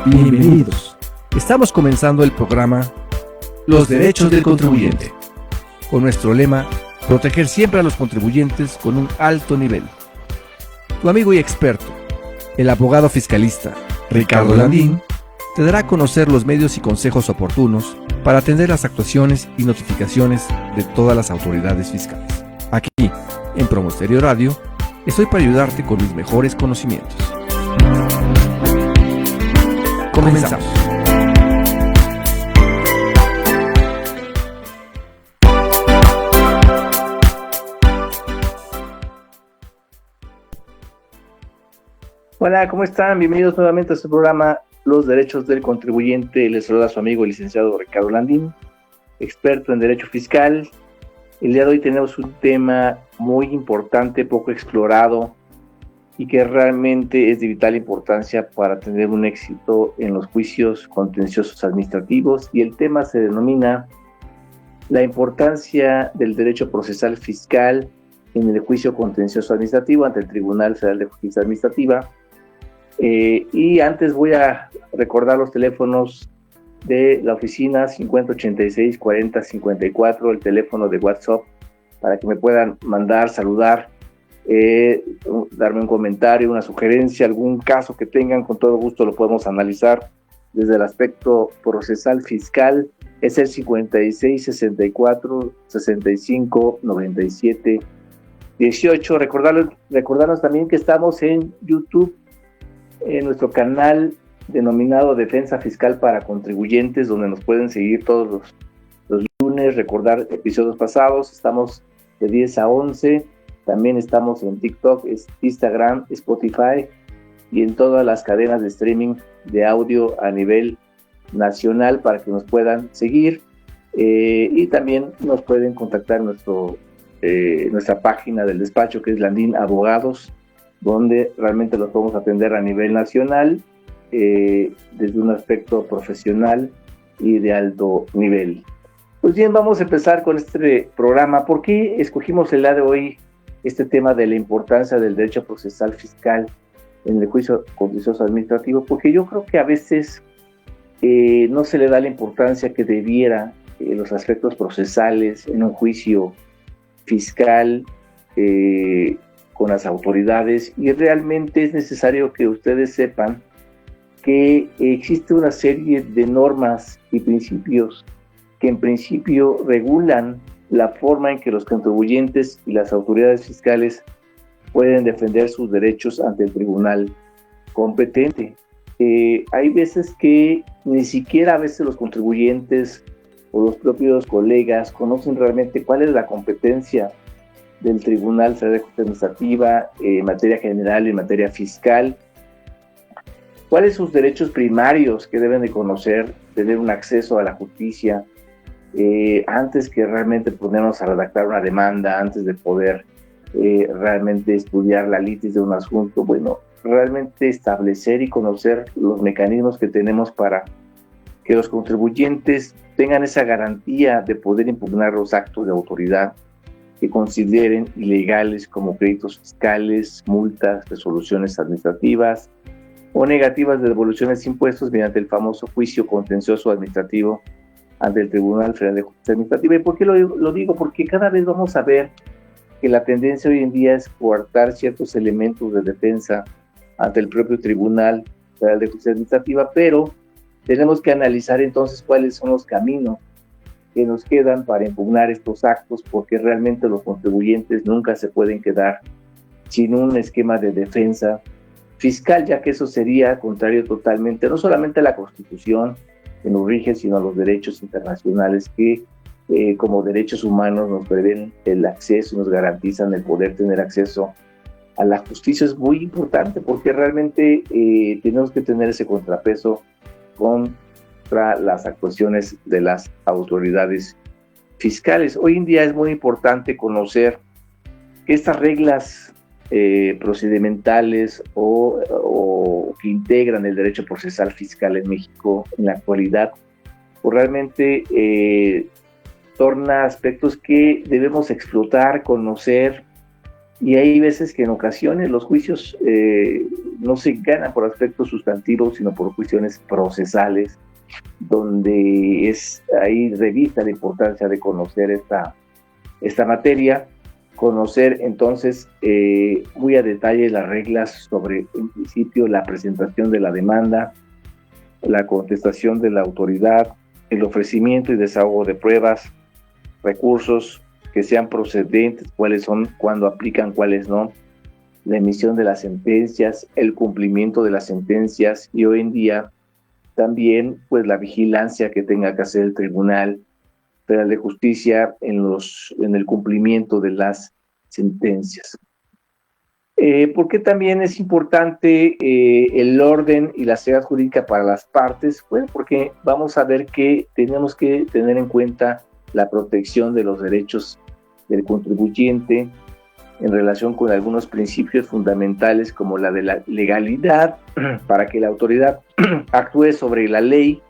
Bienvenidos. Estamos comenzando el programa Los Derechos del Contribuyente, con nuestro lema, proteger siempre a los contribuyentes con un alto nivel. Tu amigo y experto, el abogado fiscalista Ricardo Landín, te dará a conocer los medios y consejos oportunos para atender las actuaciones y notificaciones de todas las autoridades fiscales. Aquí, en Promosterio Radio, estoy para ayudarte con mis mejores conocimientos. Comenzamos. Hola, ¿cómo están? Bienvenidos nuevamente a este programa Los Derechos del Contribuyente. Les saluda a su amigo el licenciado Ricardo Landín, experto en Derecho Fiscal. El día de hoy tenemos un tema muy importante, poco explorado y que realmente es de vital importancia para tener un éxito en los juicios contenciosos administrativos, y el tema se denomina la importancia del derecho procesal fiscal en el juicio contencioso administrativo ante el Tribunal Federal de Justicia Administrativa. Y antes voy a recordar los teléfonos de la oficina: 5086-4054, el teléfono de WhatsApp, para que me puedan mandar, saludar, darme un comentario, una sugerencia, algún caso que tengan. Con todo gusto lo podemos analizar desde el aspecto procesal fiscal. Es el 5664-6597-18. Recordarnos también que estamos en YouTube, en nuestro canal denominado Defensa Fiscal para Contribuyentes, donde nos pueden seguir todos los lunes, recordar episodios pasados. Estamos de 10 a 11, también estamos en TikTok, Instagram, Spotify y en todas las cadenas de streaming de audio a nivel nacional para que nos puedan seguir, y también nos pueden contactar en nuestra página del despacho, que es Landín Abogados, donde realmente los podemos atender a nivel nacional, desde un aspecto profesional y de alto nivel. Pues bien, vamos a empezar con este programa. ¿Por qué escogimos el día de hoy este tema de la importancia del derecho procesal fiscal en el juicio contencioso administrativo? Porque yo creo que a veces no se le da la importancia que debiera los aspectos procesales en un juicio fiscal con las autoridades, y realmente es necesario que ustedes sepan que existe una serie de normas y principios que en principio regulan la forma en que los contribuyentes y las autoridades fiscales pueden defender sus derechos ante el tribunal competente. Hay veces que ni siquiera a veces los contribuyentes o los propios colegas conocen realmente cuál es la competencia del Tribunal Federal de Justicia Administrativa en materia general y en materia fiscal. ¿Cuáles son sus derechos primarios que deben de conocer, tener un acceso a la justicia, antes que realmente ponernos a redactar una demanda, antes de poder realmente estudiar la litis de un asunto? Bueno, realmente establecer y conocer los mecanismos que tenemos para que los contribuyentes tengan esa garantía de poder impugnar los actos de autoridad que consideren ilegales, como créditos fiscales, multas, resoluciones administrativas o negativas de devoluciones de impuestos mediante el famoso juicio contencioso administrativo ante el Tribunal Federal de Justicia Administrativa. ¿Y por qué lo digo? Porque cada vez vamos a ver que la tendencia hoy en día es coartar ciertos elementos de defensa ante el propio Tribunal Federal de Justicia Administrativa, pero tenemos que analizar entonces cuáles son los caminos que nos quedan para impugnar estos actos, porque realmente los contribuyentes nunca se pueden quedar sin un esquema de defensa fiscal, ya que eso sería contrario totalmente, no solamente a la Constitución que nos rige, sino a los derechos internacionales que como derechos humanos nos prevén el acceso y nos garantizan el poder tener acceso a la justicia. Es muy importante porque realmente tenemos que tener ese contrapeso contra las actuaciones de las autoridades fiscales. Hoy en día es muy importante conocer que estas reglas procedimentales o que integran el derecho procesal fiscal en México en la actualidad, pues realmente torna aspectos que debemos explotar, conocer Y hay veces que en ocasiones los juicios no se ganan por aspectos sustantivos, sino por cuestiones procesales, donde ahí revista la importancia de conocer esta materia, conocer entonces muy a detalle las reglas sobre, en principio, la presentación de la demanda, la contestación de la autoridad, el ofrecimiento y desahogo de pruebas, recursos que sean procedentes, cuáles son, cuándo aplican, cuáles no, la emisión de las sentencias, el cumplimiento de las sentencias y hoy en día también pues la vigilancia que tenga que hacer el Tribunal Federal de Justicia en el cumplimiento de las sentencias. ¿Por qué también es importante el orden y la seguridad jurídica para las partes? Bueno, porque vamos a ver que tenemos que tener en cuenta la protección de los derechos del contribuyente en relación con algunos principios fundamentales como la de la legalidad, para que la autoridad actúe sobre la ley,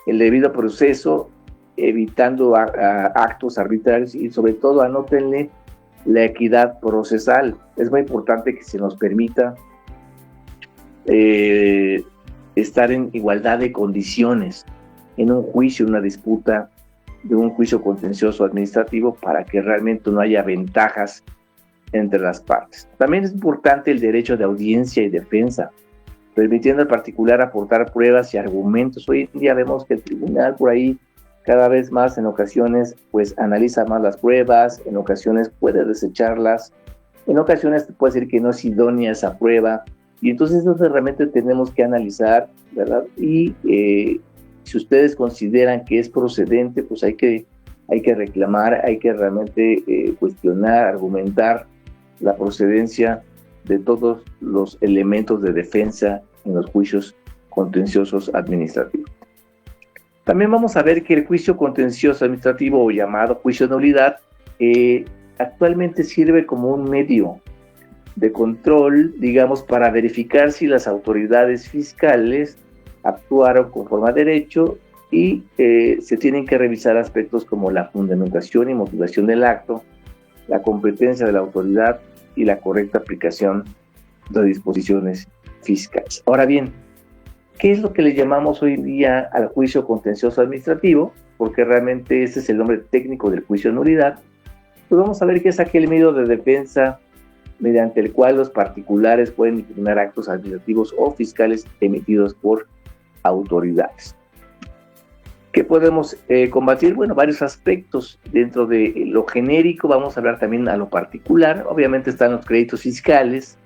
el debido proceso, evitando actos arbitrarios y sobre todo, anótenle, la equidad procesal. Es muy importante que se nos permita estar en igualdad de condiciones en un juicio, una disputa de un juicio contencioso administrativo, para que realmente no haya ventajas entre las partes. También es importante el derecho de audiencia y defensa, permitiendo al particular aportar pruebas y argumentos. Hoy en día vemos que el tribunal por ahí cada vez más en ocasiones pues analiza más las pruebas, en ocasiones puede desecharlas, en ocasiones puede decir que no es idónea esa prueba, y entonces realmente tenemos que analizar, ¿verdad? Y si ustedes consideran que es procedente, pues hay que reclamar, hay que realmente cuestionar, argumentar la procedencia de todos los elementos de defensa en los juicios contenciosos administrativos. También vamos a ver que el juicio contencioso administrativo, o llamado juicio de nulidad, actualmente sirve como un medio de control, digamos, para verificar si las autoridades fiscales actuaron conforme a derecho, y se tienen que revisar aspectos como la fundamentación y motivación del acto, la competencia de la autoridad y la correcta aplicación de disposiciones fiscales. Ahora bien, ¿qué es lo que le llamamos hoy en día al juicio contencioso administrativo? Porque realmente ese es el nombre técnico del juicio de nulidad. Pues vamos a ver qué es aquel medio de defensa mediante el cual los particulares pueden impugnar actos administrativos o fiscales emitidos por autoridades. ¿Qué podemos combatir? Bueno, varios aspectos. Dentro de lo genérico vamos a hablar también a lo particular. Obviamente están los créditos fiscales,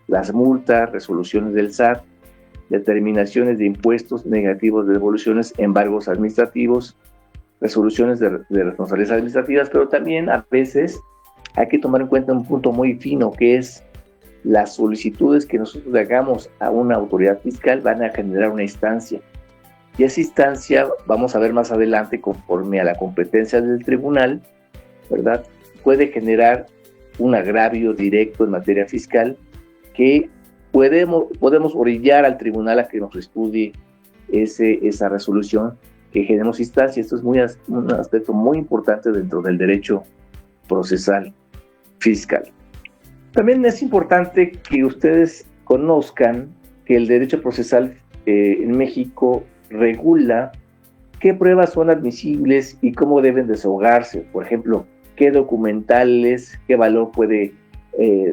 las multas, resoluciones del SAT, determinaciones de impuestos negativos, de devoluciones, embargos administrativos, resoluciones de responsabilidades administrativas, pero también a veces hay que tomar en cuenta un punto muy fino, que es las solicitudes que nosotros hagamos a una autoridad fiscal van a generar una instancia. Y esa instancia, vamos a ver más adelante, conforme a la competencia del tribunal, ¿verdad?, puede generar un agravio directo en materia fiscal que podemos orillar al tribunal a que nos estudie esa resolución, que generemos instancia. Esto es un aspecto muy importante dentro del derecho procesal fiscal. También es importante que ustedes conozcan que el derecho procesal en México regula qué pruebas son admisibles y cómo deben desahogarse. Por ejemplo, qué documentales, qué valor puede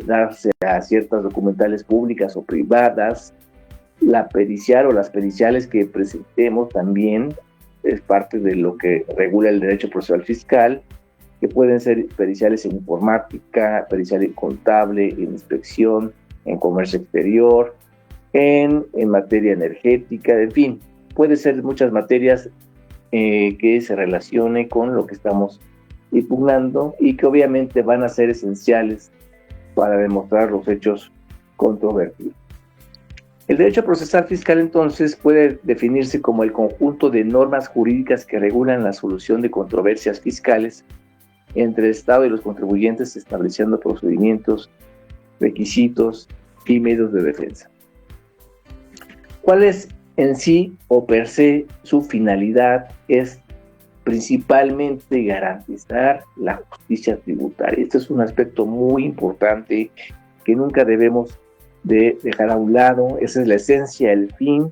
darse a ciertas documentales públicas o privadas. La pericial o las periciales que presentemos también es parte de lo que regula el derecho procesal fiscal, que pueden ser periciales en informática, pericial en contable, en inspección, en comercio exterior, en materia energética, en fin, puede ser muchas materias que se relacione con lo que estamos impugnando y que obviamente van a ser esenciales para demostrar los hechos controvertidos. El derecho procesal fiscal entonces puede definirse como el conjunto de normas jurídicas que regulan la solución de controversias fiscales entre el Estado y los contribuyentes, estableciendo procedimientos, requisitos y medios de defensa. ¿Cuál es en sí o per se su finalidad? Es principalmente garantizar la justicia tributaria. Este es un aspecto muy importante que nunca debemos de dejar a un lado. Esa es la esencia, el fin,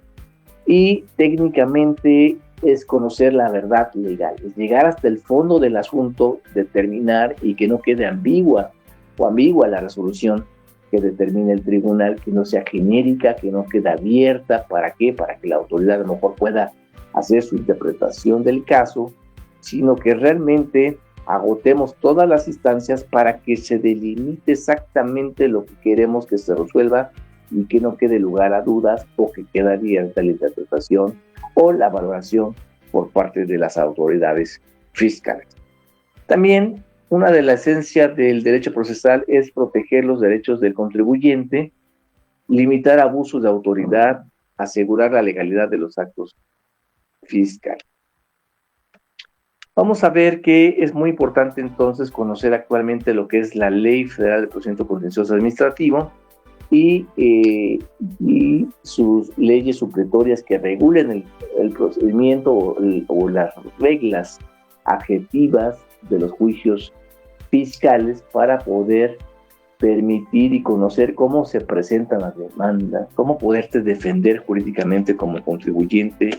y técnicamente es conocer la verdad legal, es llegar hasta el fondo del asunto, determinar y que no quede ambigua la resolución que determine el tribunal, que no sea genérica, que no quede abierta. ¿Para qué? Para que la autoridad a lo mejor pueda hacer su interpretación del caso, sino que realmente agotemos todas las instancias para que se delimite exactamente lo que queremos que se resuelva y que no quede lugar a dudas o que quede abierta la interpretación o la valoración por parte de las autoridades fiscales. También una de las esencias del derecho procesal es proteger los derechos del contribuyente, limitar abusos de autoridad, asegurar la legalidad de los actos fiscales. Vamos a ver que es muy importante entonces conocer actualmente lo que es la Ley Federal de Procedimiento Contencioso Administrativo y sus leyes supletorias que regulen el procedimiento o las reglas adjetivas de los juicios fiscales para poder permitir y conocer cómo se presentan las demandas, cómo poderte defender jurídicamente como contribuyente,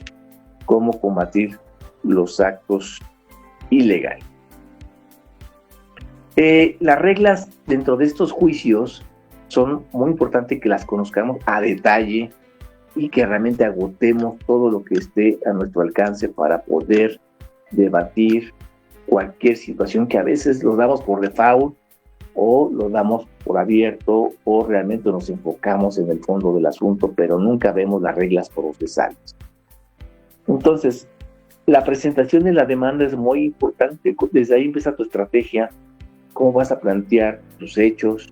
cómo combatir los actos ilegales. Las reglas dentro de estos juicios son muy importantes que las conozcamos a detalle y que realmente agotemos todo lo que esté a nuestro alcance para poder debatir cualquier situación que a veces lo damos por default o lo damos por abierto o realmente nos enfocamos en el fondo del asunto, pero nunca vemos las reglas procesales. Entonces, la presentación de la demanda es muy importante. Desde ahí empieza tu estrategia, cómo vas a plantear tus hechos,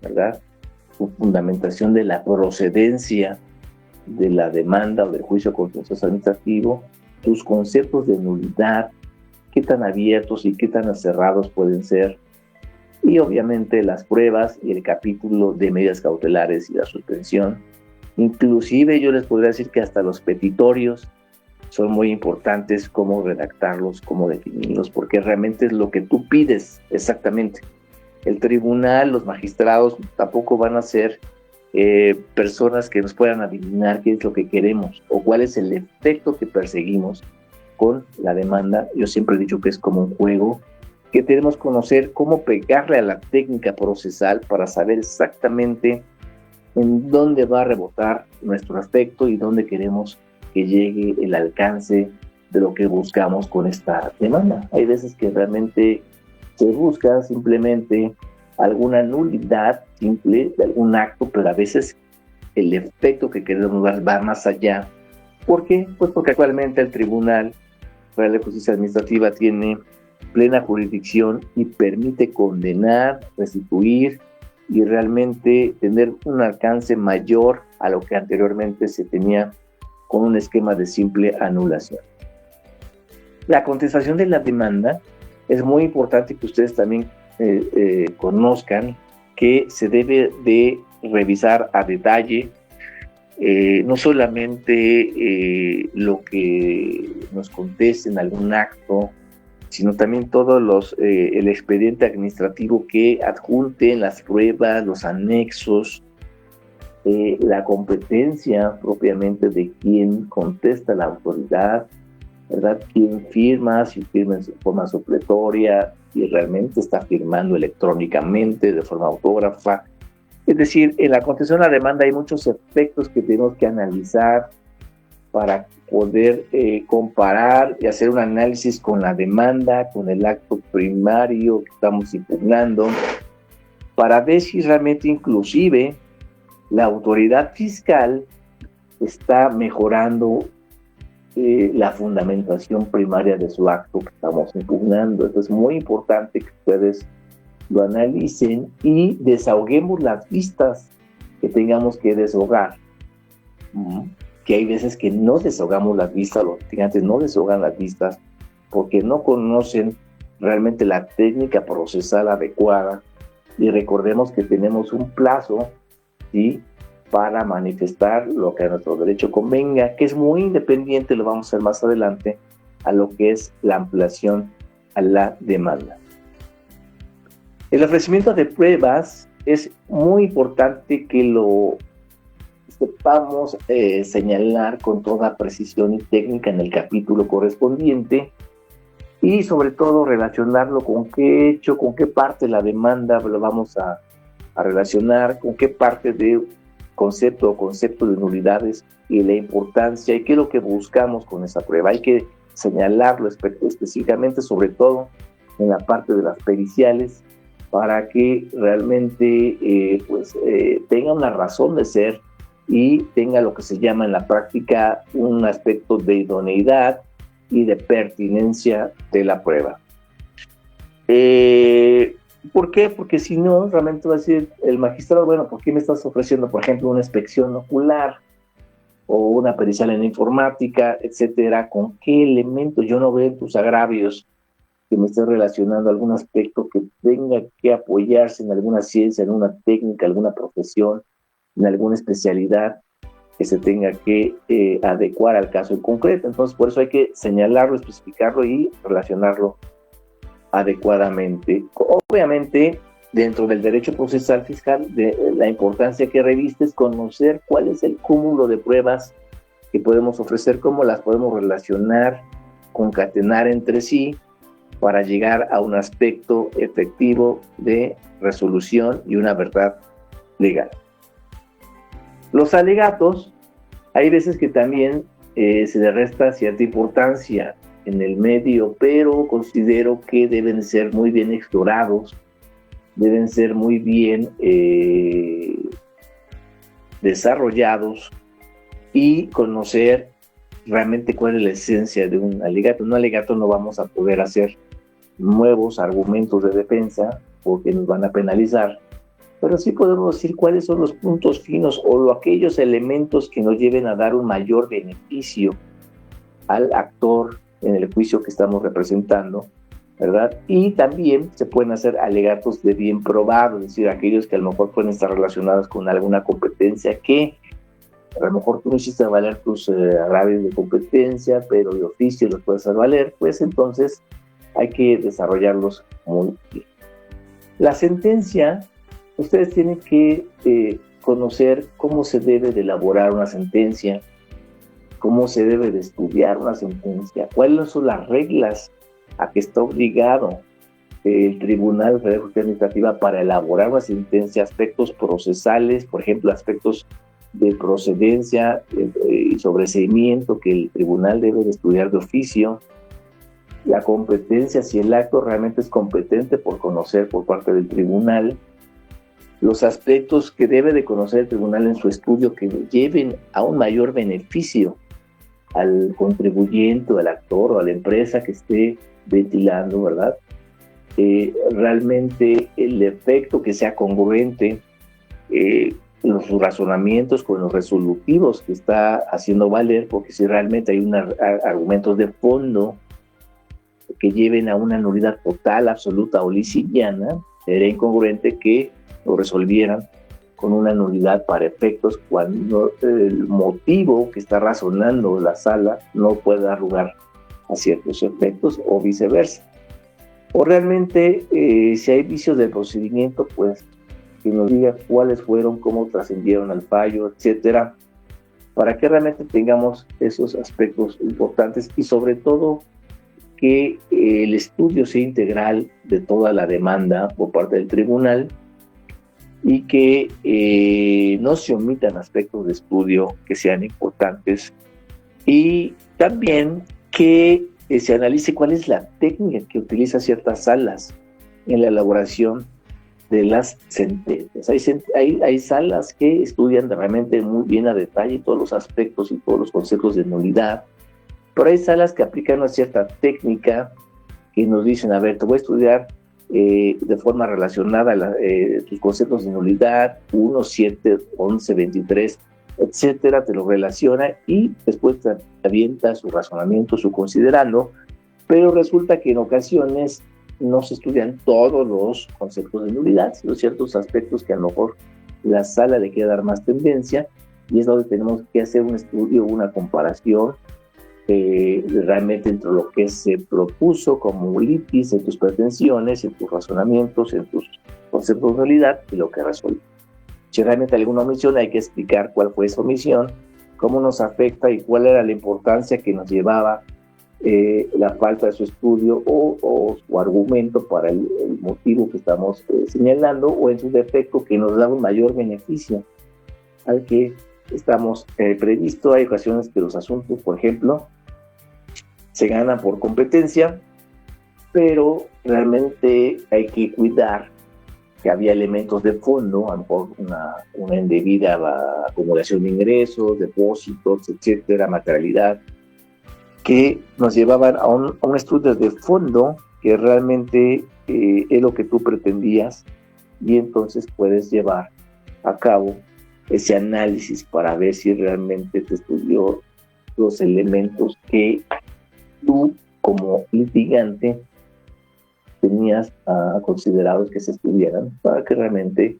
¿verdad? Tu fundamentación de la procedencia de la demanda o del juicio contencioso administrativo, tus conceptos de nulidad, qué tan abiertos y qué tan cerrados pueden ser, y obviamente las pruebas y el capítulo de medidas cautelares y la suspensión. Inclusive yo les podría decir que hasta los petitorios son muy importantes, cómo redactarlos, cómo definirlos, porque realmente es lo que tú pides exactamente. El tribunal, los magistrados tampoco van a ser personas que nos puedan adivinar qué es lo que queremos o cuál es el efecto que perseguimos con la demanda. Yo siempre he dicho que es como un juego, que tenemos que conocer cómo pegarle a la técnica procesal para saber exactamente en dónde va a rebotar nuestro aspecto y dónde queremos que llegue el alcance de lo que buscamos con esta demanda. Hay veces que realmente se busca simplemente alguna nulidad simple de algún acto, pero a veces el efecto que queremos dar va más allá. ¿Por qué? Pues porque actualmente el Tribunal Federal de Justicia Administrativa tiene plena jurisdicción y permite condenar, restituir y realmente tener un alcance mayor a lo que anteriormente se tenía con un esquema de simple anulación. La contestación de la demanda es muy importante que ustedes también conozcan que se debe de revisar a detalle no solamente lo que nos conteste en algún acto, sino también todos el expediente administrativo que adjunte las pruebas, los anexos, la competencia propiamente de quien contesta la autoridad, ¿verdad? Quién firma, si firma en forma supletoria, si realmente está firmando electrónicamente de forma autógrafa. Es decir, en la contestación de la demanda hay muchos aspectos que tenemos que analizar para poder comparar y hacer un análisis con la demanda, con el acto primario que estamos impugnando, para ver si realmente inclusive la autoridad fiscal está mejorando la fundamentación primaria de su acto que estamos impugnando. Esto es muy importante que ustedes lo analicen y desahoguemos las vistas que tengamos que desahogar. Que hay veces que no desahogamos las vistas, los litigantes no desahogan las vistas porque no conocen realmente la técnica procesal adecuada. Y recordemos que tenemos un plazo, ¿sí?, para manifestar lo que a nuestro derecho convenga, que es muy independiente, lo vamos a hacer más adelante, a lo que es la ampliación a la demanda. El ofrecimiento de pruebas es muy importante que lo sepamos señalar con toda precisión y técnica en el capítulo correspondiente, y sobre todo relacionarlo con qué hecho, con qué parte de la demanda lo vamos a relacionar, con qué parte de concepto de nulidades y la importancia y qué es lo que buscamos con esa prueba. Hay que señalarlo específicamente, sobre todo en la parte de las periciales, para que realmente tenga una razón de ser y tenga lo que se llama en la práctica un aspecto de idoneidad y de pertinencia de la prueba. ¿Por qué? Porque si no, realmente va a decir el magistrado, bueno, ¿por qué me estás ofreciendo, por ejemplo, una inspección ocular o una pericial en informática, etcétera? ¿Con qué elemento? Yo no veo en tus agravios que me estés relacionando algún aspecto que tenga que apoyarse en alguna ciencia, en una técnica, alguna profesión, en alguna especialidad que se tenga que adecuar al caso en concreto. Entonces, por eso hay que señalarlo, especificarlo y relacionarlo adecuadamente. Obviamente, dentro del derecho procesal fiscal, la importancia que reviste es conocer cuál es el cúmulo de pruebas que podemos ofrecer, cómo las podemos relacionar, concatenar entre sí, para llegar a un aspecto efectivo de resolución y una verdad legal. Los alegatos, hay veces que también se le resta cierta importancia en el medio, pero considero que deben ser muy bien explorados, deben ser muy bien desarrollados y conocer realmente cuál es la esencia de un alegato. En un alegato no vamos a poder hacer nuevos argumentos de defensa porque nos van a penalizar, pero sí podemos decir cuáles son los puntos finos o aquellos elementos que nos lleven a dar un mayor beneficio al actor en el juicio que estamos representando, ¿verdad? Y también se pueden hacer alegatos de bien probado, es decir, aquellos que a lo mejor pueden estar relacionados con alguna competencia que a lo mejor tú no hiciste valer tus agravios de competencia, pero de oficio los puedes hacer valer, pues entonces hay que desarrollarlos muy bien. La sentencia, ustedes tienen que conocer cómo se debe de elaborar una sentencia, cómo se debe de estudiar una sentencia, cuáles son las reglas a que está obligado el Tribunal Federal de Justicia Administrativa para elaborar una sentencia, aspectos procesales, por ejemplo, aspectos de procedencia y sobreseimiento que el tribunal debe de estudiar de oficio, la competencia, si el acto realmente es competente por conocer por parte del tribunal, los aspectos que debe de conocer el tribunal en su estudio que lleven a un mayor beneficio al contribuyente, al actor o a la empresa que esté ventilando, ¿verdad? Realmente el efecto que sea congruente, los razonamientos con los resolutivos que está haciendo valer, porque si realmente hay argumentos de fondo que lleven a una nulidad total, absoluta o licidiana, sería incongruente que lo resolvieran con una nulidad para efectos cuando el motivo que está razonando la sala no puede dar lugar a ciertos efectos o viceversa. O realmente, si hay vicios del procedimiento, pues que nos diga cuáles fueron, cómo trascendieron al fallo, etcétera, para que realmente tengamos esos aspectos importantes y sobre todo que el estudio sea integral de toda la demanda por parte del tribunal y que no se omitan aspectos de estudio que sean importantes y también que se analice cuál es la técnica que utiliza ciertas salas en la elaboración de las sentencias. Hay salas que estudian realmente muy bien a detalle todos los aspectos y todos los conceptos de nulidad, pero hay salas que aplican una cierta técnica que nos dicen, a ver, te voy a estudiar de forma relacionada tus conceptos de nulidad, 1, 7, 11, 23, etcétera, te lo relaciona y después te avienta su razonamiento, su considerando, pero resulta que en ocasiones no se estudian todos los conceptos de nulidad, sino ciertos aspectos que a lo mejor la sala le quiere dar más tendencia, y es donde tenemos que hacer un estudio, una comparación realmente entre lo que se propuso como litis en tus pretensiones, en tus razonamientos, en tus conceptos de realidad y lo que resuelve. Si realmente hay alguna omisión, hay que explicar cuál fue esa omisión, cómo nos afecta y cuál era la importancia que nos llevaba la falta de su estudio o su argumento para el motivo que estamos señalando, o en su defecto que nos da un mayor beneficio al que estamos previsto. Hay ocasiones que los asuntos, por ejemplo, se ganan por competencia, pero realmente hay que cuidar que había elementos de fondo, a lo mejor una indebida acumulación de ingresos, depósitos, etcétera, materialidad, que nos llevaban a un estudio de fondo que realmente es lo que tú pretendías, y entonces puedes llevar a cabo ese análisis para ver si realmente te estudió los elementos que tú como litigante tenías considerados que se estudiaran para que realmente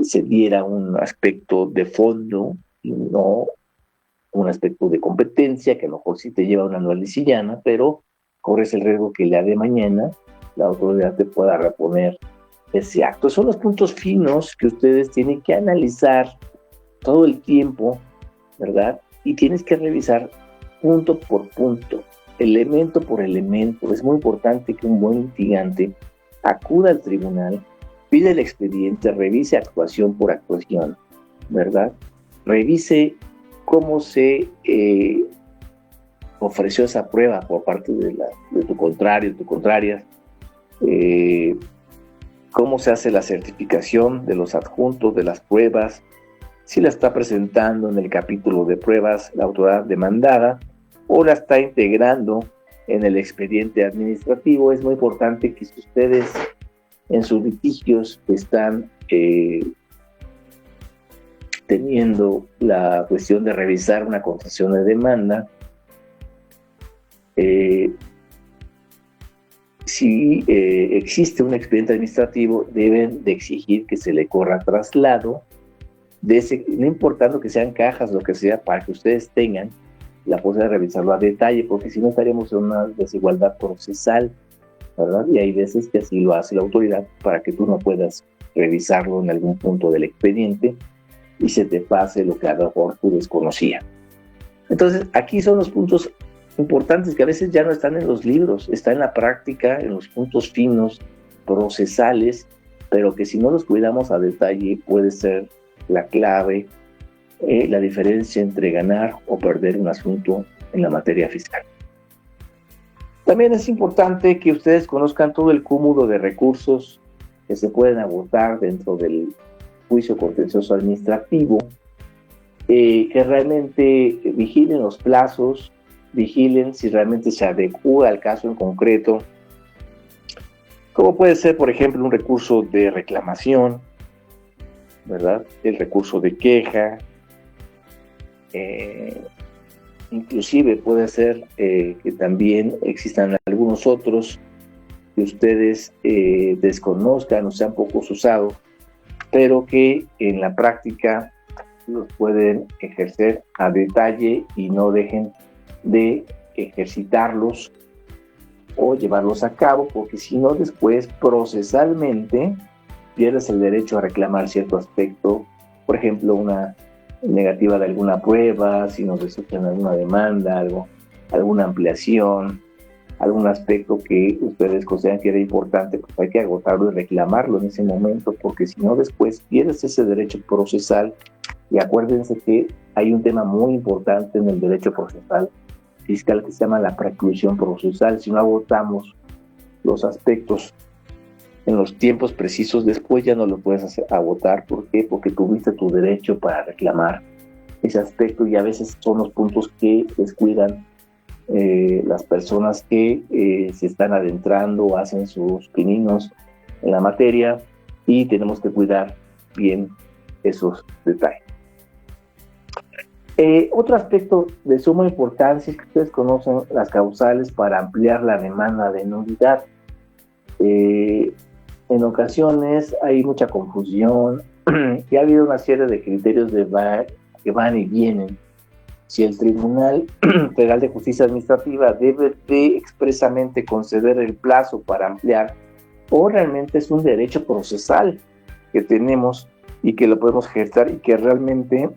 se diera un aspecto de fondo y no un aspecto de competencia, que a lo mejor sí te lleva a una anual lisillana, pero corres el riesgo que el día de mañana la autoridad te pueda reponer ese acto. Son los puntos finos que ustedes tienen que analizar todo el tiempo, ¿verdad? Y tienes que revisar punto por punto, elemento por elemento. Es muy importante que un buen litigante acuda al tribunal, pida el expediente, revise actuación por actuación, ¿verdad? Revise cómo se ofreció esa prueba por parte de tu contrario, tu contraria, cómo se hace la certificación de los adjuntos de las pruebas, si la está presentando en el capítulo de pruebas la autoridad demandada o la está integrando en el expediente administrativo. Es muy importante que si ustedes en sus litigios están teniendo la cuestión de revisar una concesión de demanda, si existe un expediente administrativo, deben de exigir que se le corra traslado de ese, no importando que sean cajas, lo que sea, para que ustedes tengan la posibilidad de revisarlo a detalle, porque si no estaríamos en una desigualdad procesal, ¿verdad? Y hay veces que así lo hace la autoridad para que tú no puedas revisarlo en algún punto del expediente y se te pase lo que a lo mejor tú desconocías. Entonces, aquí son los puntos importantes que a veces ya no están en los libros, está en la práctica, en los puntos finos, procesales, pero que si no los cuidamos a detalle puede ser la clave, la diferencia entre ganar o perder un asunto en la materia fiscal. También es importante que ustedes conozcan todo el cúmulo de recursos que se pueden agotar dentro del juicio contencioso administrativo, que realmente vigilen los plazos, vigilen si realmente se adecua al caso en concreto, como puede ser, por ejemplo, un recurso de reclamación, ¿verdad? El recurso de queja, inclusive puede ser que también existan algunos otros que ustedes desconozcan o sean pocos usados, pero que en la práctica los pueden ejercer a detalle y no dejen de ejercitarlos o llevarlos a cabo, porque si no después procesalmente pierdes el derecho a reclamar cierto aspecto, por ejemplo una negativa de alguna prueba, si nos resulta en alguna demanda, alguna ampliación, algún aspecto que ustedes consideran que era importante, pues hay que agotarlo y reclamarlo en ese momento, porque si no después pierdes ese derecho procesal. Y acuérdense que hay un tema muy importante en el derecho procesal fiscal que se llama la preclusión procesal. Si no agotamos los aspectos en los tiempos precisos, después ya no lo puedes agotar. ¿Por qué? Porque tuviste tu derecho para reclamar ese aspecto, y a veces son los puntos que descuidan las personas que se están adentrando, hacen sus pininos en la materia, y tenemos que cuidar bien esos detalles. Otro aspecto de suma importancia es que ustedes conocen las causales para ampliar la demanda de nulidad. En ocasiones hay mucha confusión y ha habido una serie de criterios que van y vienen si el Tribunal Federal de Justicia Administrativa debe de expresamente conceder el plazo para ampliar, o realmente es un derecho procesal que tenemos y que lo podemos ejercer y que realmente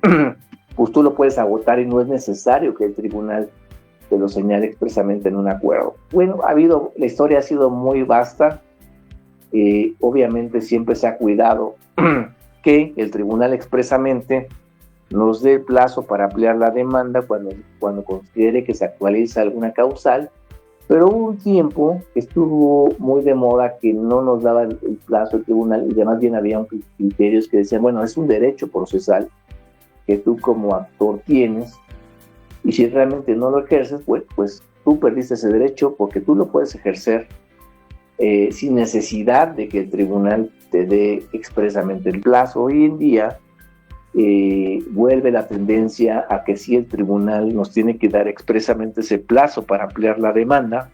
pues tú lo puedes agotar y no es necesario que el tribunal te lo señale expresamente en un acuerdo. Bueno, la historia ha sido muy vasta. Obviamente siempre se ha cuidado que el tribunal expresamente nos dé el plazo para ampliar la demanda cuando considere que se actualiza alguna causal, pero hubo un tiempo que estuvo muy de moda que no nos daba el plazo el tribunal y además bien había criterios que decían, bueno, es un derecho procesal que tú como actor tienes y si realmente no lo ejerces, pues tú perdiste ese derecho porque tú lo puedes ejercer sin necesidad de que el tribunal te dé expresamente el plazo. Hoy en día vuelve la tendencia a que sí el tribunal nos tiene que dar expresamente ese plazo para ampliar la demanda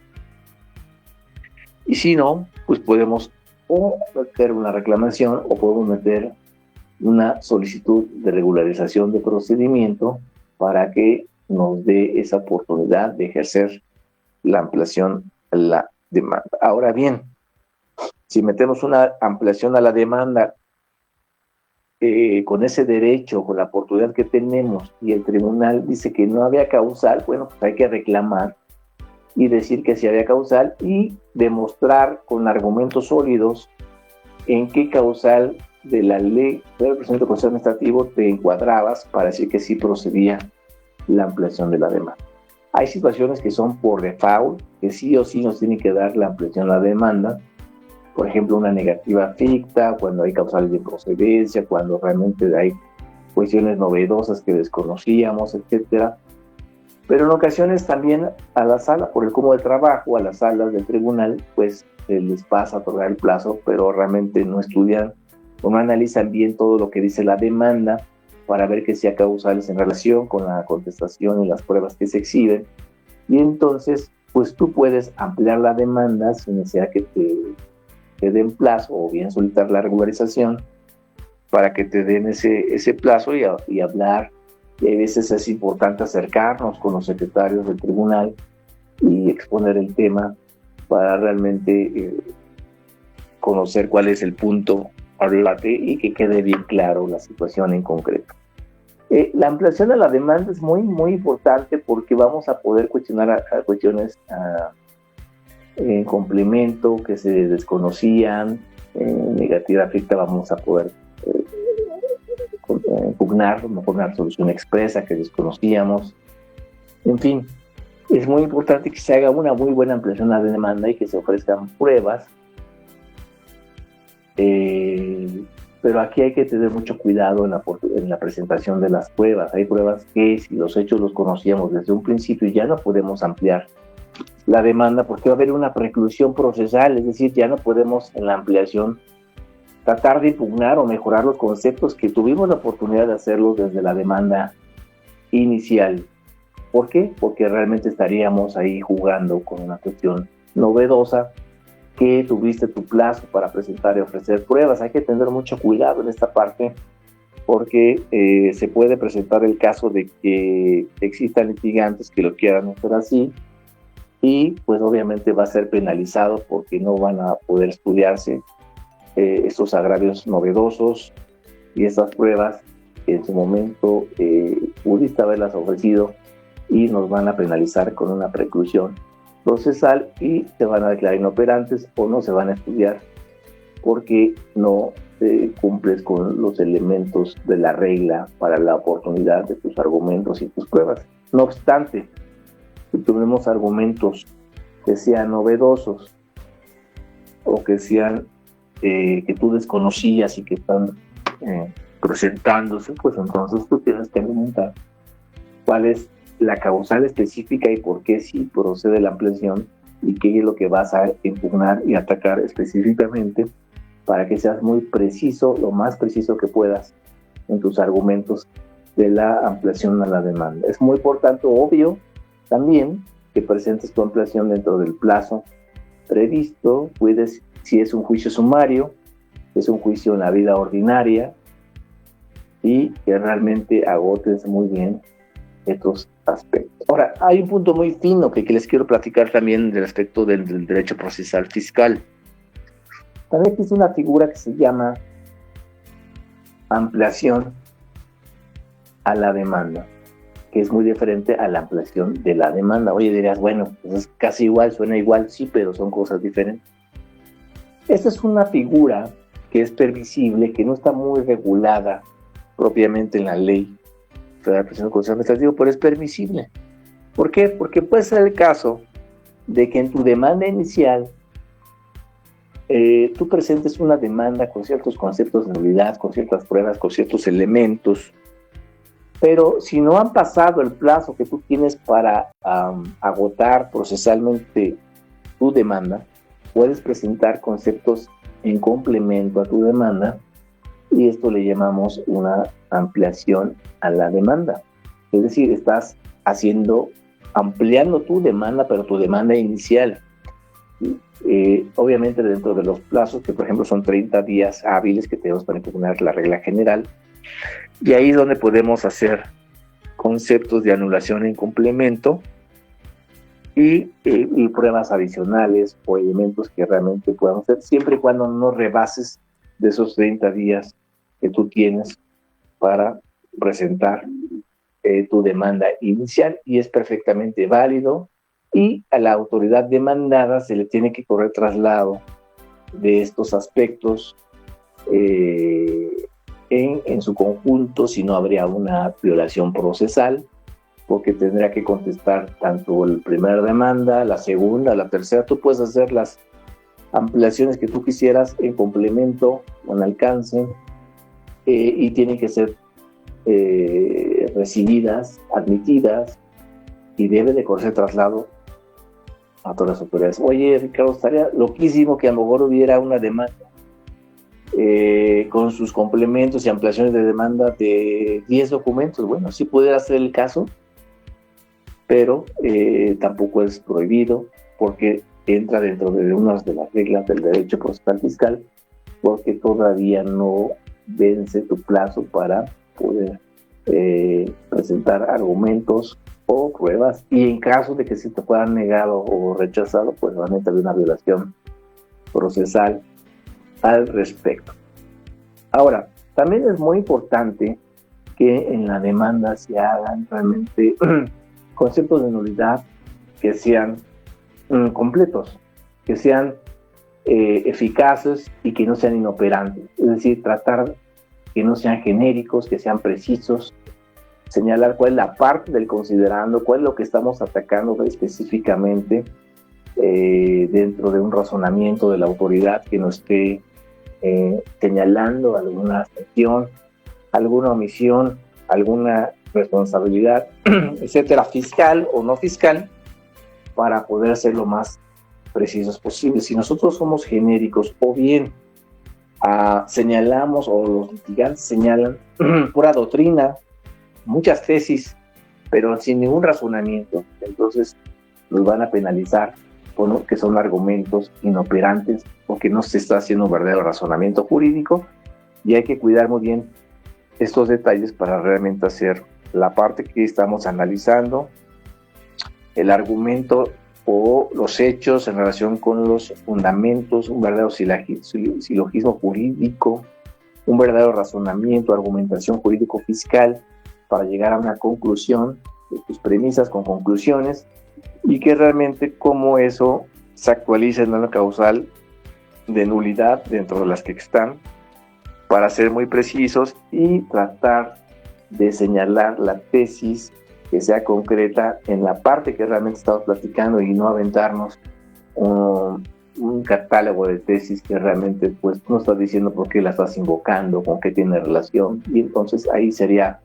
y si no, pues podemos o meter una reclamación o podemos meter una solicitud de regularización de procedimiento para que nos dé esa oportunidad de ejercer la ampliación a la demanda. Ahora bien, si metemos una ampliación a la demanda con ese derecho, con la oportunidad que tenemos y el tribunal dice que no había causal, bueno, pues hay que reclamar y decir que sí había causal y demostrar con argumentos sólidos en qué causal de la ley del procedimiento procesal administrativo te encuadrabas para decir que sí procedía la ampliación de la demanda. Hay situaciones que son por default, que sí o sí nos tienen que dar la ampliación de la demanda. Por ejemplo, una negativa ficta, cuando hay causales de procedencia, cuando realmente hay cuestiones novedosas que desconocíamos, etcétera. Pero en ocasiones también a la sala, por el cúmulo de trabajo, a las salas del tribunal, pues se les pasa a otorgar el plazo, pero realmente no estudian o no analizan bien todo lo que dice la demanda para ver que sea causales en relación con la contestación y las pruebas que se exhiben. Y entonces, pues tú puedes ampliar la demanda sin necesidad que te den plazo o bien solicitar la regularización para que te den ese plazo y hablar. Y a veces es importante acercarnos con los secretarios del tribunal y exponer el tema para realmente conocer cuál es el punto hablate y que quede bien claro la situación en concreto. La ampliación de la demanda es muy, muy importante porque vamos a poder cuestionar a cuestiones en complemento que se desconocían, negativa ficta vamos a poder impugnar solución expresa que desconocíamos. En fin, es muy importante que se haga una muy buena ampliación de la demanda y que se ofrezcan pruebas, pero aquí hay que tener mucho cuidado en la presentación de las pruebas. Hay pruebas que si los hechos los conocíamos desde un principio ya no podemos ampliar la demanda porque va a haber una preclusión procesal, es decir, ya no podemos en la ampliación tratar de impugnar o mejorar los conceptos que tuvimos la oportunidad de hacerlos desde la demanda inicial. ¿Por qué? Porque realmente estaríamos ahí jugando con una cuestión novedosa que tuviste tu plazo para presentar y ofrecer pruebas. Hay que tener mucho cuidado en esta parte porque se puede presentar el caso de que existan litigantes que lo quieran hacer así y pues obviamente va a ser penalizado porque no van a poder estudiarse estos agravios novedosos y estas pruebas que en su momento pudiste haberlas ofrecido y nos van a penalizar con una preclusión procesal y se van a declarar inoperantes o no se van a estudiar porque no cumples con los elementos de la regla para la oportunidad de tus argumentos y tus pruebas. No obstante, si tenemos argumentos que sean novedosos o que sean que tú desconocías y que están presentándose, pues entonces tú tienes que argumentar cuál es la causal específica y por qué sí procede la ampliación y qué es lo que vas a impugnar y atacar específicamente para que seas muy preciso, lo más preciso que puedas en tus argumentos de la ampliación a la demanda. Es muy importante, obvio, también que presentes tu ampliación dentro del plazo previsto, puedes, si es un juicio sumario, es un juicio en la vida ordinaria y que realmente agotes muy bien estos aspectos. Ahora, hay un punto muy fino que les quiero platicar también del aspecto del derecho procesal fiscal. También existe una figura que se llama ampliación a la demanda, que es muy diferente a la ampliación de la demanda. Oye, dirías, bueno, pues es casi igual, suena igual, sí, pero son cosas diferentes. Esta es una figura que es permisible, que no está muy regulada propiamente en la ley federal de presión del Consejo Administrativo, pero es permisible. ¿Por qué? Porque puede ser el caso de que en tu demanda inicial tú presentes una demanda con ciertos conceptos de nulidad, con ciertas pruebas, con ciertos elementos, pero si no han pasado el plazo que tú tienes para agotar procesalmente tu demanda, puedes presentar conceptos en complemento a tu demanda, y esto le llamamos una ampliación a la demanda. Es decir, estás ampliando tu demanda, pero tu demanda inicial. Obviamente dentro de los plazos, que por ejemplo son 30 días hábiles que tenemos para impugnar la regla general, y ahí es donde podemos hacer conceptos de anulación en complemento y pruebas adicionales o elementos que realmente podamos hacer, siempre y cuando no rebases de esos 30 días que tú tienes para presentar tu demanda inicial, y es perfectamente válido, y a la autoridad demandada se le tiene que correr traslado de estos aspectos en su conjunto, si no habría una violación procesal, porque tendría que contestar tanto la primera demanda, la segunda, la tercera. Tú puedes hacer las ampliaciones que tú quisieras en complemento, con alcance, y tienen que ser recibidas, admitidas, y debe de correrse traslado a todas las autoridades. Oye, Ricardo, estaría loquísimo que a lo mejor hubiera una demanda con sus complementos y ampliaciones de demanda de 10 documentos. Bueno, sí pudiera ser el caso, pero tampoco es prohibido, porque entra dentro de unas de las reglas del derecho procesal fiscal, porque todavía no vence tu plazo para poder presentar argumentos o pruebas, y en caso de que se te puedan negado o rechazado, pues realmente hay una violación procesal al respecto. Ahora, también es muy importante que en la demanda se hagan realmente conceptos de nulidad que sean completos, que sean eficaces y que no sean inoperantes. Es decir, tratar que no sean genéricos, que sean precisos, señalar cuál es la parte del considerando, cuál es lo que estamos atacando específicamente dentro de un razonamiento de la autoridad, que no esté señalando alguna acción, alguna omisión, alguna responsabilidad, etcétera, fiscal o no fiscal, para poder ser lo más precisos posible. Si nosotros somos genéricos, o bien señalamos, o los litigantes señalan pura doctrina, muchas tesis, pero sin ningún razonamiento, entonces nos van a penalizar por que son argumentos inoperantes, porque no se está haciendo un verdadero razonamiento jurídico, y hay que cuidar muy bien estos detalles para realmente hacer la parte que estamos analizando, el argumento o los hechos en relación con los fundamentos, un verdadero silogismo jurídico, un verdadero razonamiento, argumentación jurídico-fiscal, para llegar a una conclusión de tus premisas con conclusiones, y que realmente cómo eso se actualiza en una causal de nulidad dentro de las que están, para ser muy precisos y tratar de señalar la tesis que sea concreta en la parte que realmente estamos platicando, y no aventarnos un catálogo de tesis que realmente pues no estás diciendo por qué la estás invocando, con qué tiene relación, y entonces ahí sería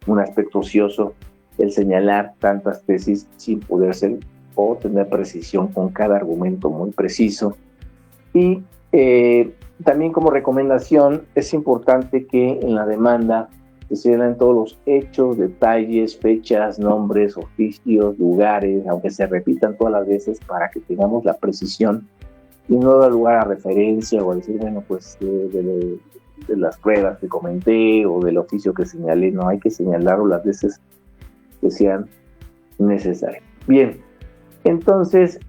un aspecto ocioso el señalar tantas tesis sin poder ser o tener precisión con cada argumento muy preciso. Y también como recomendación es importante que en la demanda se señalen todos los hechos, detalles, fechas, nombres, oficios, lugares, aunque se repitan todas las veces, para que tengamos la precisión y no dar lugar a referencia o a decir, bueno, pues de las pruebas que comenté o del oficio que señalé. No hay que señalarlo las veces que sean necesarios. Bien, entonces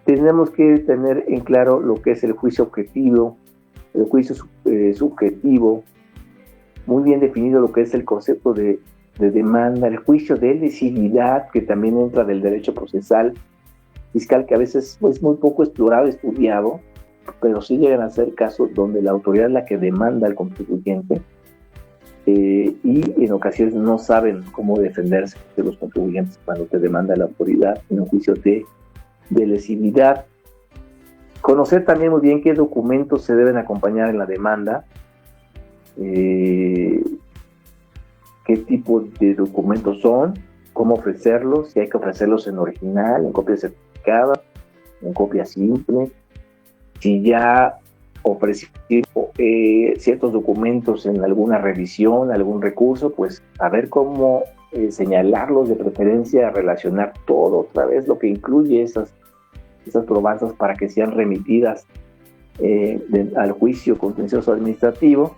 tenemos que tener en claro lo que es el juicio objetivo, el juicio subjetivo, muy bien definido lo que es el concepto de demanda, el juicio de lesividad, que también entra del derecho procesal fiscal, que a veces es muy poco explorado, estudiado, pero sí llegan a ser casos donde la autoridad es la que demanda al contribuyente, y en ocasiones no saben cómo defenderse de los contribuyentes cuando te demanda la autoridad en un juicio de lesividad. Conocer también muy bien qué documentos se deben acompañar en la demanda, qué tipo de documentos son, cómo ofrecerlos, si hay que ofrecerlos en original, en copia certificada, en copia simple, si ya ofrecí ciertos documentos en alguna revisión, algún recurso, pues a ver cómo señalarlos, de preferencia relacionar todo otra vez lo que incluye esas probanzas para que sean remitidas al juicio contencioso administrativo.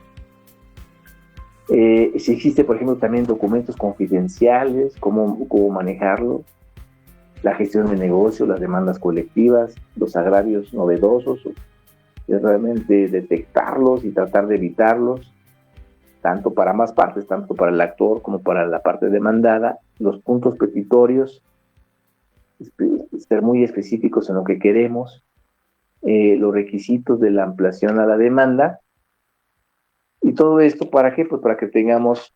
Si existe, por ejemplo, también documentos confidenciales, cómo manejarlos, la gestión de negocio, las demandas colectivas, los agravios novedosos, realmente detectarlos y tratar de evitarlos, tanto para ambas partes, tanto para el actor como para la parte demandada, los puntos petitorios, ser muy específicos en lo que queremos, los requisitos de la ampliación a la demanda, y todo esto ¿para qué? Pues para que tengamos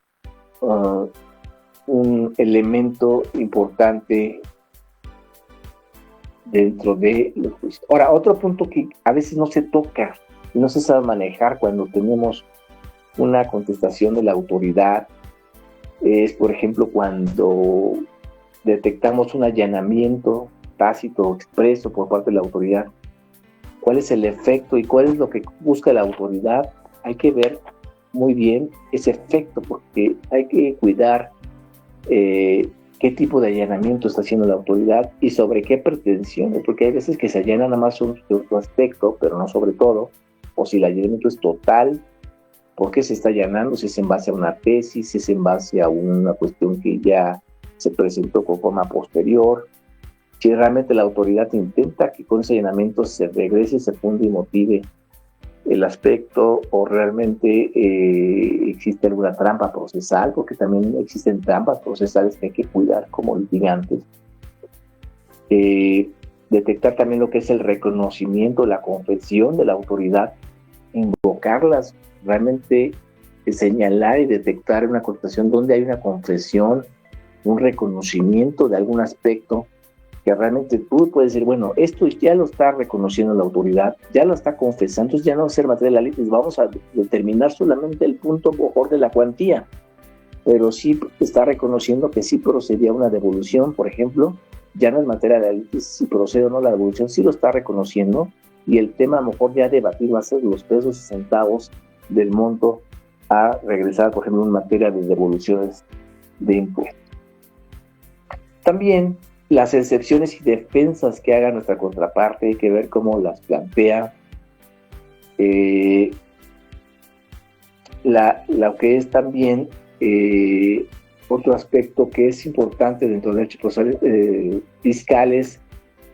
un elemento importante dentro de los juicios. Ahora, otro punto que a veces no se toca y no se sabe manejar cuando tenemos una contestación de la autoridad es, por ejemplo, cuando detectamos un allanamiento tácito o expreso por parte de la autoridad. ¿Cuál es el efecto y cuál es lo que busca la autoridad? Hay que ver muy bien ese efecto, porque hay que cuidar qué tipo de allanamiento está haciendo la autoridad y sobre qué pretensiones, porque hay veces que se allana nada más un cierto aspecto, pero no sobre todo, o si el allanamiento es total, ¿por qué se está allanando? Si es en base a una tesis, si es en base a una cuestión que ya se presentó con forma posterior, si realmente la autoridad intenta que con ese allanamiento se regrese, se funde y motive el aspecto, o realmente existe alguna trampa procesal, porque también existen trampas procesales que hay que cuidar como litigantes. Detectar también lo que es el reconocimiento, la confesión de la autoridad, invocarlas, realmente señalar y detectar una contestación donde hay una confesión, un reconocimiento de algún aspecto que realmente tú puedes decir, bueno, esto ya lo está reconociendo la autoridad, ya lo está confesando, entonces ya no va a ser materia de la litis, vamos a determinar solamente el punto mejor de la cuantía, pero sí está reconociendo que sí procedía una devolución, por ejemplo, ya no es materia de la litis si procede o no la devolución, sí lo está reconociendo, y el tema a lo mejor ya a debatir va a ser los pesos y centavos del monto a regresar, por ejemplo, en materia de devoluciones de impuestos. También las excepciones y defensas que haga nuestra contraparte, hay que ver cómo las plantea. Lo que es también otro aspecto que es importante dentro de derechos procesales fiscales,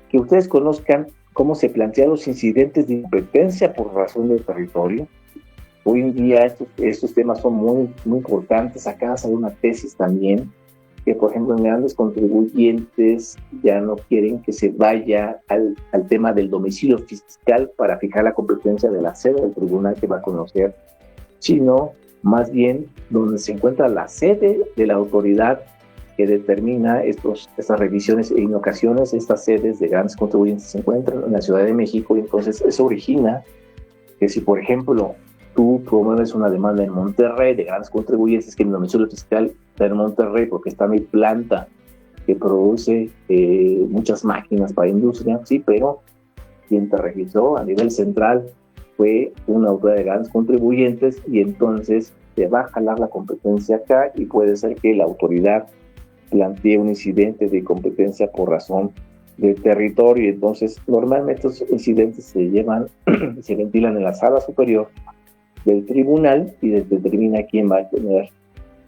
que ustedes conozcan cómo se plantean los incidentes de incompetencia por razón del territorio. Hoy en día estos temas son muy, muy importantes. Acá sale una tesis también, que por ejemplo en grandes contribuyentes ya no quieren que se vaya al tema del domicilio fiscal para fijar la competencia de la sede del tribunal que va a conocer, sino más bien donde se encuentra la sede de la autoridad que determina estas revisiones. En ocasiones estas sedes de grandes contribuyentes se encuentran en la Ciudad de México, y entonces eso origina que si por ejemplo tú promueves una demanda en Monterrey de grandes contribuyentes, que el domicilio fiscal está en Monterrey porque está mi planta que produce muchas máquinas para industria, sí, pero quien te registró a nivel central fue una autoridad de grandes contribuyentes, y entonces te va a jalar la competencia acá, y puede ser que la autoridad plantee un incidente de competencia por razón de territorio. Entonces normalmente estos incidentes se ventilan en la sala superior del tribunal y determina quién va a tener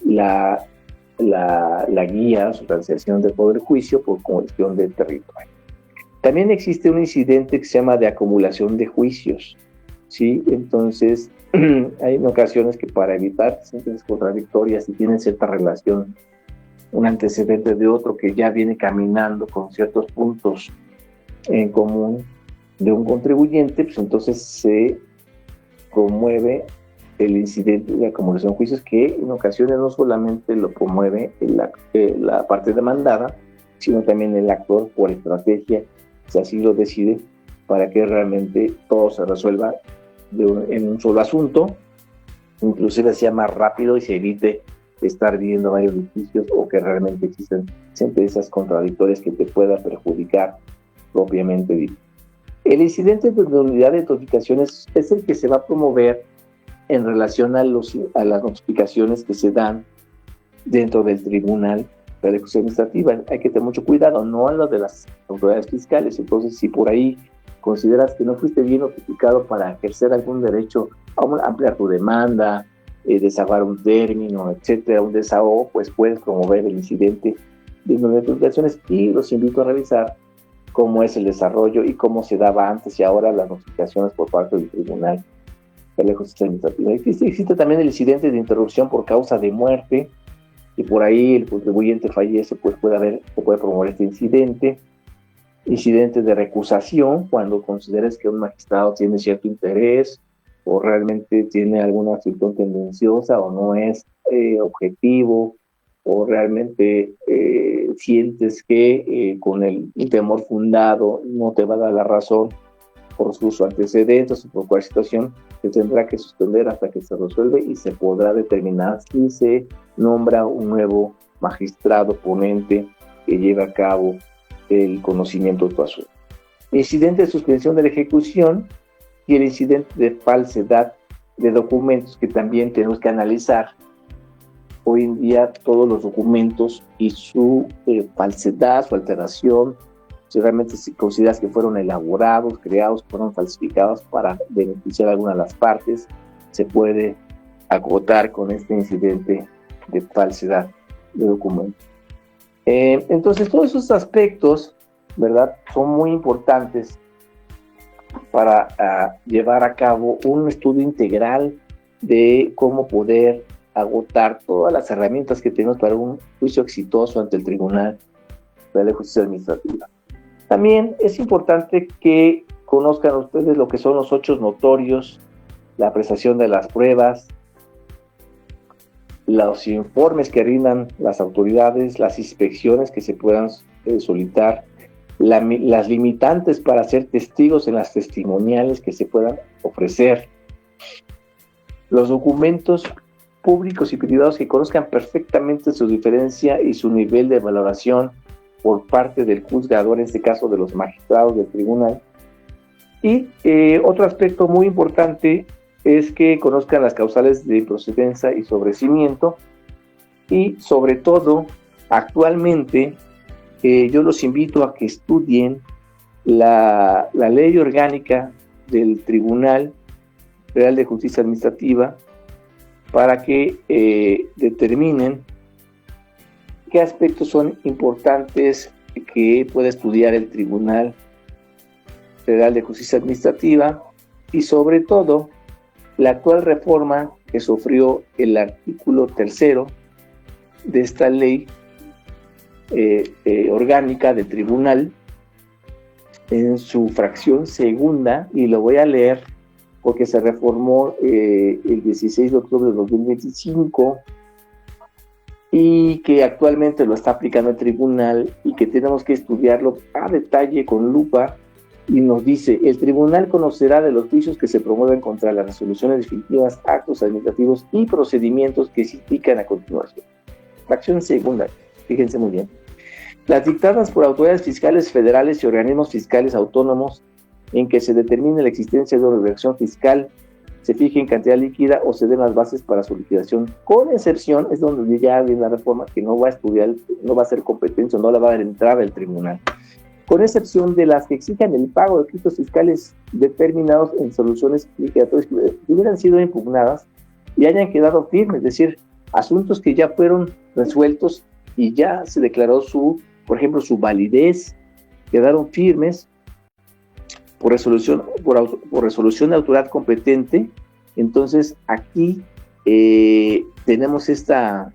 la la guía, sustanciación del poder juicio por cuestión de territorio. También existe un incidente que se llama de acumulación de juicios, ¿sí? Entonces, hay ocasiones que para evitar sentencias contradictorias, si tienen cierta relación, un antecedente de otro que ya viene caminando con ciertos puntos en común de un contribuyente, pues entonces se promueve el incidente de acumulación de juicios, que en ocasiones no solamente lo promueve la parte demandada, sino también el actor por estrategia, si así lo decide, para que realmente todo se resuelva en un solo asunto, inclusive sea más rápido y se evite estar viendo varios litigios o que realmente existen sentencias contradictorias que te puedan perjudicar propiamente dicho. El incidente de nulidad de notificaciones es el que se va a promover en relación a las notificaciones que se dan dentro del Tribunal de Ejecución Administrativa. Hay que tener mucho cuidado, no a lo de las autoridades fiscales. Entonces, si por ahí consideras que no fuiste bien notificado para ejercer algún derecho a ampliar tu demanda, desahogar un término, etcétera, un desahogo, pues puedes promover el incidente de notificaciones, y los invito a revisar cómo es el desarrollo y cómo se daba antes y ahora las notificaciones por parte del Tribunal de la Justicia Administrativa. Existe también el incidente de interrupción por causa de muerte, y por ahí el contribuyente fallece, pues puede promover este incidente. Incidente de recusación, cuando consideres que un magistrado tiene cierto interés o realmente tiene alguna actitud tendenciosa o no es objetivo, o realmente sientes que con un temor fundado no te va a dar la razón por sus antecedentes o por cualquier situación, se tendrá que suspender hasta que se resuelve y se podrá determinar si se nombra un nuevo magistrado ponente que lleve a cabo el conocimiento de tu asunto. Incidente de suspensión de la ejecución y el incidente de falsedad de documentos, que también tenemos que analizar hoy en día todos los documentos y su falsedad, su alteración, si realmente consideras que fueron elaborados, creados, fueron falsificados para beneficiar a alguna de las partes, se puede acotar con este incidente de falsedad de documentos. Entonces, todos esos aspectos, ¿verdad?, son muy importantes para llevar a cabo un estudio integral de cómo poder agotar todas las herramientas que tenemos para un juicio exitoso ante el Tribunal de Justicia Administrativa. También es importante que conozcan ustedes lo que son los hechos notorios, la apreciación de las pruebas, los informes que rindan las autoridades, las inspecciones que se puedan solicitar, las limitantes para ser testigos en las testimoniales que se puedan ofrecer, los documentos públicos y privados que conozcan perfectamente su diferencia y su nivel de valoración por parte del juzgador, en este caso de los magistrados del tribunal. Y otro aspecto muy importante es que conozcan las causales de improcedencia y sobrecimiento, y sobre todo, actualmente, yo los invito a que estudien la ley orgánica del Tribunal Federal de Justicia Administrativa para que determinen qué aspectos son importantes que puede estudiar el Tribunal Federal de Justicia Administrativa, y sobre todo la actual reforma que sufrió el artículo 3 de esta ley orgánica del tribunal en su fracción segunda, y lo voy a leer porque se reformó el 16 de octubre de 2025 y que actualmente lo está aplicando el tribunal, y que tenemos que estudiarlo a detalle con lupa. Y nos dice: el tribunal conocerá de los juicios que se promueven contra las resoluciones definitivas, actos administrativos y procedimientos que se indican a continuación. Fracción segunda, fíjense muy bien. Las dictadas por autoridades fiscales federales y organismos fiscales autónomos en que se determine la existencia de una obligación fiscal, se fije en cantidad líquida o se den las bases para su liquidación, con excepción, es donde ya viene la reforma, que no va a estudiar, no va a ser competencia, no la va a dar entrada el tribunal, con excepción de las que exijan el pago de créditos fiscales determinados en soluciones liquidatorias que hubieran sido impugnadas y hayan quedado firmes, es decir, asuntos que ya fueron resueltos y ya se declaró por ejemplo, su validez, quedaron firmes por resolución de autoridad competente. Entonces aquí tenemos esta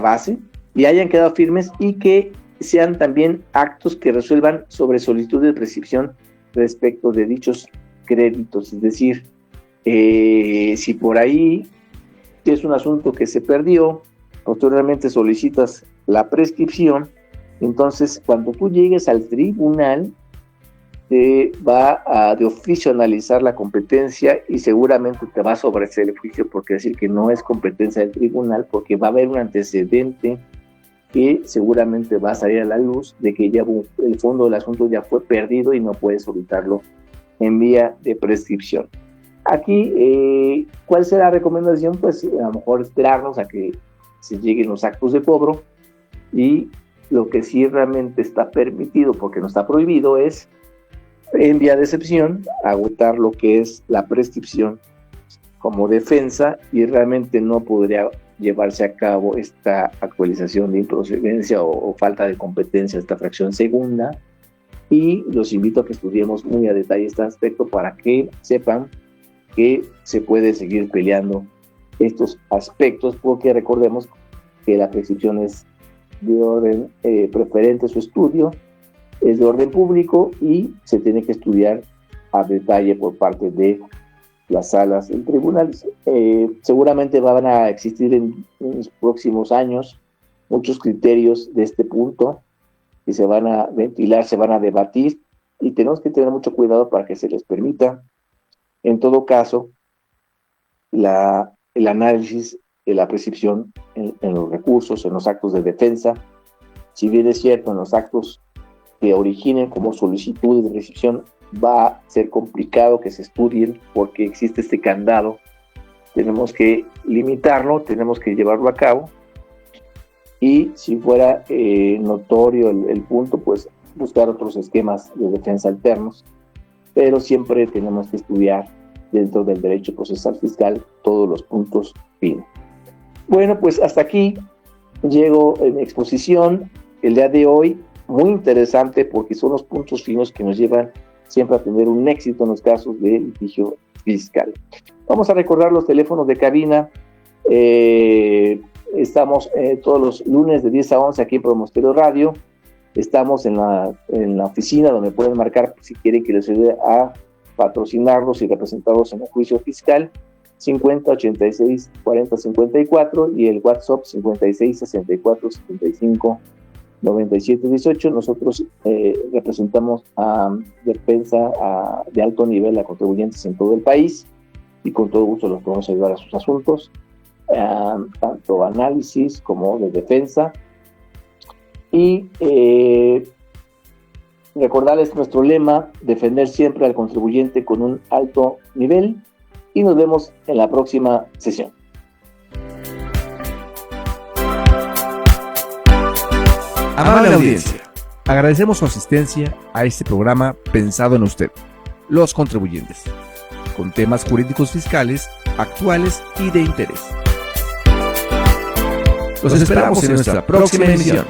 base y hayan quedado firmes y que sean también actos que resuelvan sobre solicitud de prescripción respecto de dichos créditos. Es decir, si por ahí es un asunto que se perdió, posteriormente solicitas la prescripción, entonces cuando tú llegues al tribunal te va a de oficio analizar la competencia y seguramente te va a sobreseer el juicio porque decir que no es competencia del tribunal, porque va a haber un antecedente que seguramente va a salir a la luz de que ya el fondo del asunto ya fue perdido y no puedes solicitarlo en vía de prescripción. Aquí, ¿cuál será la recomendación? Pues a lo mejor esperarnos a que se lleguen los actos de cobro, y lo que sí realmente está permitido, porque no está prohibido, es en vía de excepción agotar lo que es la prescripción como defensa, y realmente no podría llevarse a cabo esta actualización de improcedencia o falta de competencia, esta fracción segunda, y los invito a que estudiemos muy a detalle este aspecto para que sepan que se puede seguir peleando estos aspectos, porque recordemos que la prescripción es de orden preferente, su estudio es de orden público y se tiene que estudiar a detalle por parte de las salas del tribunal. Seguramente van a existir en los próximos años muchos criterios de este punto que se van a ventilar, se van a debatir, y tenemos que tener mucho cuidado para que se les permita, en todo caso, el análisis de la prescripción en los recursos, en los actos de defensa. Si bien es cierto, en los actos que originen como solicitudes de prescripción va a ser complicado que se estudien porque existe este candado, tenemos que limitarlo, tenemos que llevarlo a cabo, y si fuera notorio el punto, pues buscar otros esquemas de defensa alternos, pero siempre tenemos que estudiar dentro del derecho procesal fiscal todos los puntos finos. Bueno, pues hasta aquí llego en mi exposición el día de hoy, muy interesante porque son los puntos finos que nos llevan siempre a tener un éxito en los casos de litigio fiscal. Vamos a recordar los teléfonos de cabina. Estamos todos los lunes de 10 a 11 aquí en Promostereo Radio. Estamos en la oficina donde pueden marcar si quieren que les ayude a patrocinarlos y representarlos en el juicio fiscal, 50 86 40 54, y el WhatsApp 56 64 75 97 18. Nosotros representamos a defensa de alto nivel a contribuyentes en todo el país y con todo gusto los podemos ayudar a sus asuntos, tanto análisis como de defensa. Y recordarles nuestro lema: defender siempre al contribuyente con un alto nivel, y nos vemos en la próxima sesión. Amable audiencia, agradecemos su asistencia a este programa pensado en usted, los contribuyentes, con temas jurídicos fiscales, actuales y de interés. Los esperamos en nuestra próxima emisión.